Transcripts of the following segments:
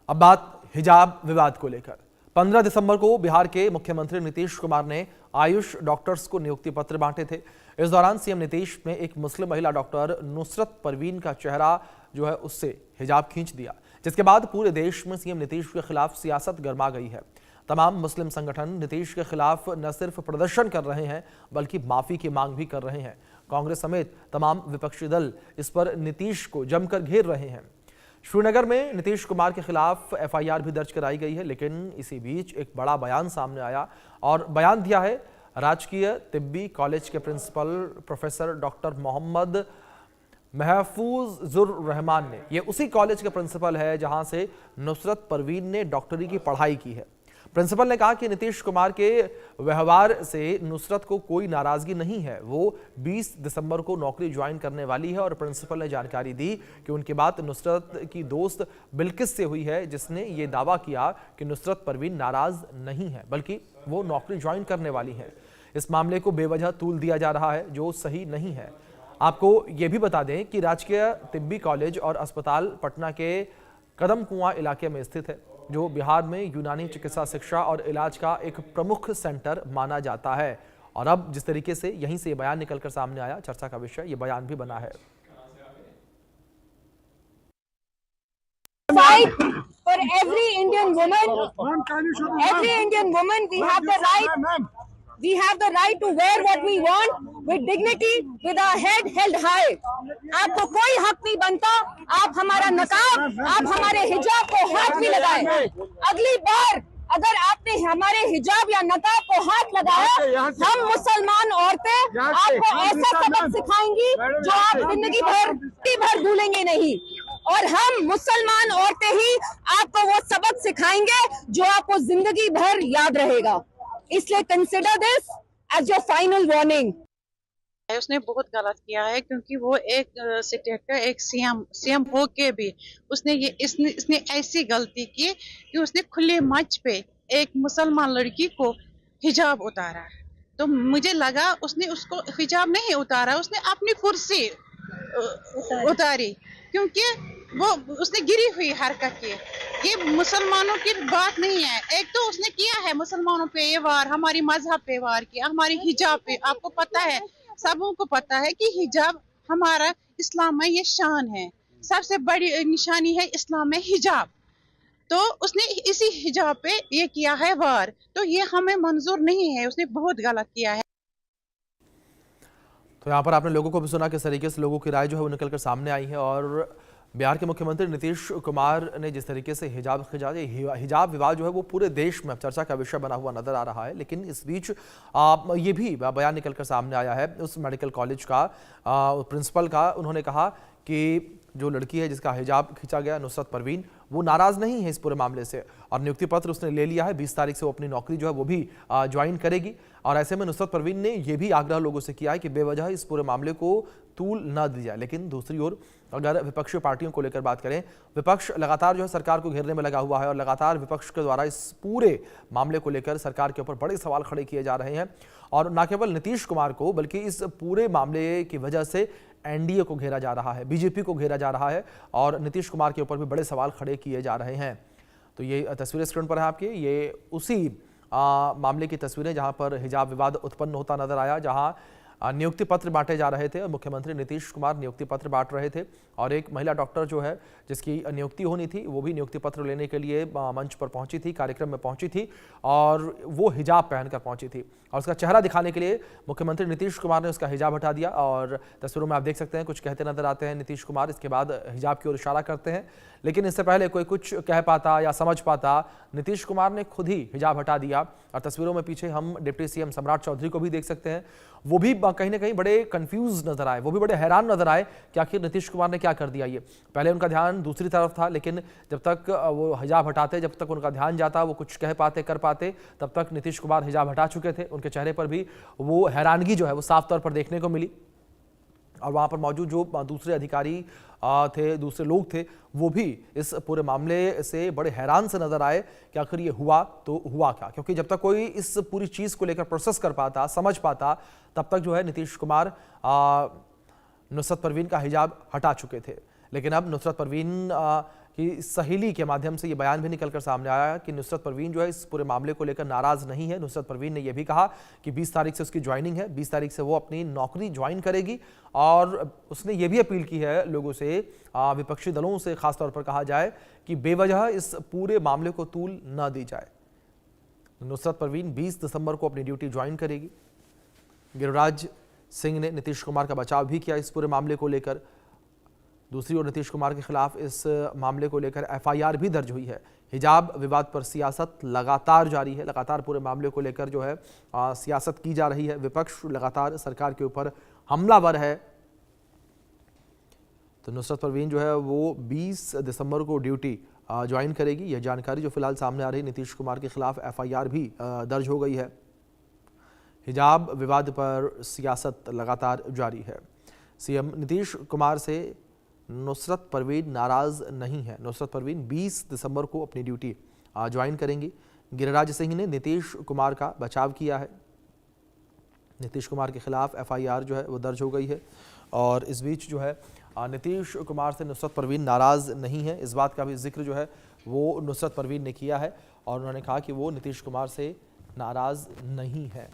अब बात हिजाब विवाद को लेकर। 15 दिसंबर को बिहार के मुख्यमंत्री नीतीश कुमार ने आयुष डॉक्टर्स को नियुक्ति पत्र बांटे थे। इस दौरान सीएम नीतीश ने एक मुस्लिम महिला डॉक्टर नुसरत परवीन का चेहरा जो है उससे हिजाब खींच दिया, जिसके बाद पूरे देश में सीएम नीतीश के खिलाफ सियासत गर्मा गई है। तमाम मुस्लिम संगठन नीतीश के खिलाफ न सिर्फ प्रदर्शन कर रहे हैं बल्कि माफी की मांग भी कर रहे हैं। कांग्रेस समेत तमाम विपक्षी दल इस पर नीतीश को जमकर घेर रहे हैं। श्रीनगर में नीतीश कुमार के खिलाफ एफआईआर भी दर्ज कराई गई है, लेकिन इसी बीच एक बड़ा बयान सामने आया और बयान दिया है राजकीय तिब्बी कॉलेज के principal professor doctor Mohammad Mahfoozur Rahman ने। यह उसी कॉलेज के प्रिंसिपल है जहां से नुसरत परवीन ने डॉक्टरी की पढ़ाई की है। प्रिंसिपल ने कहा कि नीतीश कुमार के व्यवहार से नुसरत को कोई नाराजगी नहीं है। वो 20 दिसंबर को नौकरी ज्वाइन करने वाली है और प्रिंसिपल ने जानकारी दी कि उनकी बात नुसरत की दोस्त बिल्किस से हुई है, जिसने ये दावा किया कि नुसरत परवीन नाराज नहीं है बल्कि वो नौकरी ज्वाइन करने वाली है। इस मामले को बेवजह तूल दिया जा रहा है, जो सही नहीं है। आपको ये भी बता दें कि राजकीय तिब्बी कॉलेज और अस्पताल पटना के कदम कुआं इलाके में स्थित है, जो बिहार में यूनानी चिकित्सा शिक्षा और इलाज का एक प्रमुख सेंटर माना जाता है। और अब जिस तरीके से यहीं से बयान निकलकर सामने आया, चर्चा का विषय ये बयान भी बना है। Fight for every Indian woman, we have the right to wear what we want with dignity, with our head held high. आपको कोई हक नहीं बनता आप हमारा नकाब, आप हमारे हिजाब को हाथ भी लगाए। अगली बार अगर आपने हमारे हिजाब या नकाब को हाथ लगाया, हम मुसलमान औरतें आपको ऐसा सबक सिखाएंगी जो आप जिंदगी भर भूलेंगे नहीं। और हम मुसलमान औरतें ही आपको वो सबक सिखाएंगे जो आपको जिंदगी भर याद रहेगा। इसलिए consider this as your final warning. उसने बहुत गलत किया है, क्योंकि वो एक स्टेट का एक सीएम हो के भी इसने ऐसी गलती की कि उसने खुले मंच पे एक मुसलमान लड़की को हिजाब उतारा। तो मुझे लगा उसने उसको हिजाब नहीं उतारा, उसने अपनी कुर्सी उतारी, क्योंकि वो उसने गिरी हुई हरकत की। ये मुसलमानों की बात नहीं है। एक तो उसने किया है मुसलमानों पे ये वार, हमारी मजहब पे वार किया, हमारी हिजाब पे। आपको पता है, सबों को पता है कि हिजाब हमारा इस्लाम में ये शान है, सबसे बड़ी निशानी है इस्लाम में हिजाब। तो उसने इसी हिजाब पे ये किया है वार, तो ये हमें मंजूर नहीं है। उसने बहुत गलत किया है। तो यहाँ पर आपने लोगों को भी सुना किस तरीके से लोगों की राय जो है वो निकलकर सामने आई है। और बिहार के मुख्यमंत्री नीतीश कुमार ने जिस तरीके से हिजाब विवाद जो है वो पूरे देश में चर्चा का विषय बना हुआ नजर आ रहा है। लेकिन इस बीच ये भी बयान निकलकर सामने आया है उस मेडिकल कॉलेज का प्रिंसिपल का। उन्होंने कहा कि जो लड़की है जिसका हिजाब खींचा गया, नुसरत परवीन, वो नाराज नहीं है इस पूरे मामले से और नियुक्ति पत्र उसने ले लिया है। 20 तारीख से वो अपनी नौकरी जो है वो भी ज्वाइन करेगी। और ऐसे में नुसरत परवीन ने यह भी आग्रह लोगों से किया है कि बेवजह इस पूरे मामले को तूल न दी जाए। लेकिन दूसरी ओर अगर विपक्षी पार्टियों को लेकर बात करें, विपक्ष लगातार जो है सरकार को घेरने में लगा हुआ है और लगातार विपक्ष के द्वारा इस पूरे मामले को लेकर सरकार के ऊपर बड़े सवाल खड़े किए जा रहे हैं। और न केवल नीतीश कुमार को बल्कि इस पूरे मामले की वजह से एनडीए को घेरा जा रहा है, बीजेपी को घेरा जा रहा है और नीतीश कुमार के ऊपर भी बड़े सवाल खड़े किए जा रहे हैं। तो ये तस्वीरें स्क्रीन पर है आपके, ये उसी मामले की तस्वीरें जहां पर हिजाब विवाद उत्पन्न होता नजर आया, जहां नियुक्ति पत्र बांटे जा रहे थे। मुख्यमंत्री नीतीश कुमार नियुक्ति पत्र बांट रहे थे और एक महिला डॉक्टर जो है जिसकी नियुक्ति होनी थी वो भी नियुक्ति पत्र लेने के लिए मंच पर पहुंची थी, कार्यक्रम में पहुंची थी और वो हिजाब पहनकर पहुंची थी। और उसका चेहरा दिखाने के लिए मुख्यमंत्री नीतीश कुमार ने उसका हिजाब हटा दिया। और तस्वीरों में आप देख सकते हैं कुछ कहते नजर आते हैं नीतीश कुमार, इसके बाद हिजाब की ओर इशारा करते हैं। लेकिन इससे पहले कोई कुछ कह पाता या समझ पाता, नीतीश कुमार ने खुद ही हिजाब हटा दिया। और तस्वीरों में पीछे हम डिप्टी सीएम सम्राट चौधरी को भी देख सकते हैं, वो भी कहीं ना कहीं बड़े कंफ्यूज नजर आए, वो भी बड़े हैरान नजर आए कि आखिर नीतीश कुमार ने क्या कर दिया। ये पहले उनका ध्यान दूसरी तरफ था, लेकिन जब तक वो हिजाब हटाते, जब तक उनका ध्यान जाता, वो कुछ कह पाते कर पाते, तब तक नीतीश कुमार हिजाब हटा चुके थे। उनके चेहरे पर भी वो हैरानगी जो है वो साफ तौर पर देखने को मिली। और वहां पर मौजूद जो दूसरे अधिकारी थे, दूसरे लोग थे, वो भी इस पूरे मामले से बड़े हैरान से नजर आए कि आखिर ये हुआ तो हुआ क्या। क्योंकि जब तक कोई इस पूरी चीज को लेकर प्रोसेस कर पाता, समझ पाता, तब तक जो है नीतीश कुमार नुसरत परवीन का हिजाब हटा चुके थे। लेकिन अब नुसरत परवीन की सहेली के माध्यम से ये बयान भी निकलकर सामने आया कि नुसरत परवीन जो है इस पूरे मामले को लेकर नाराज नहीं है। नुसरत परवीन ने यह भी कहा कि 20 तारीख से उसकी ज्वाइनिंग है, 20 तारीख से वो अपनी नौकरी ज्वाइन करेगी और उसने ये भी अपील की है लोगों से, विपक्षी दलों से खासतौर पर कहा जाए कि बेवजह इस पूरे मामले को तूल न दी जाए। नुसरत परवीन 20 दिसंबर को अपनी ड्यूटी ज्वाइन करेगी। गिरिराज सिंह ने नीतीश कुमार का बचाव भी किया इस पूरे मामले को लेकर। दूसरी ओर नीतीश कुमार के खिलाफ इस मामले को लेकर एफआईआर भी दर्ज हुई है। हिजाब विवाद पर सियासत लगातार जारी है, लगातार पूरे मामले को लेकर जो है सियासत की जा रही है। विपक्ष लगातार सरकार के ऊपर हमलावर है। तो नुसरत परवीन जो है वो 20 दिसंबर को ड्यूटी ज्वाइन करेगी। यह जानकारी जो फिलहाल सामने आ रही है, नीतीश कुमार के खिलाफ एफआईआर भी दर्ज हो गई है। हिजाब विवाद पर सियासत लगातार जारी है। सीएम नीतीश कुमार से नुसरत परवीन नाराज नहीं है। नुसरत परवीन 20 दिसंबर को अपनी ड्यूटी ज्वाइन करेंगी। गिरिराज सिंह ने नीतीश कुमार का बचाव किया है। नीतीश कुमार के खिलाफ एफआईआर जो है वो दर्ज हो गई है और इस बीच जो है नीतीश कुमार से नुसरत परवीन नाराज नहीं है। इस बात का भी जिक्र जो है वो नुसरत परवीन ने किया है और उन्होंने कहा कि वो नीतीश कुमार से नाराज नहीं है।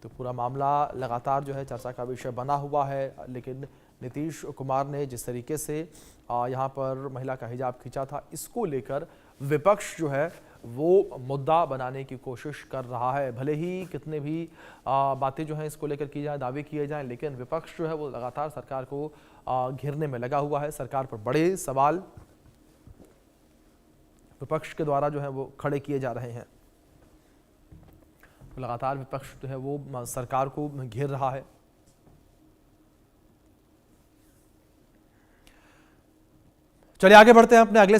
तो पूरा मामला लगातार जो है चर्चा का विषय बना हुआ है, लेकिन नीतीश कुमार ने जिस तरीके से यहाँ पर महिला का हिजाब खींचा था, इसको लेकर विपक्ष जो है वो मुद्दा बनाने की कोशिश कर रहा है। भले ही कितने भी बातें जो हैं इसको लेकर की जाए, दावे किए जाएं, लेकिन विपक्ष जो है वो लगातार सरकार को घेरने में लगा हुआ है। सरकार पर बड़े सवाल विपक्ष के द्वारा जो है वो खड़े किए जा रहे हैं। लगातार विपक्ष जो है वो सरकार को घेर रहा है। चलिए आगे बढ़ते हैं अपने अगले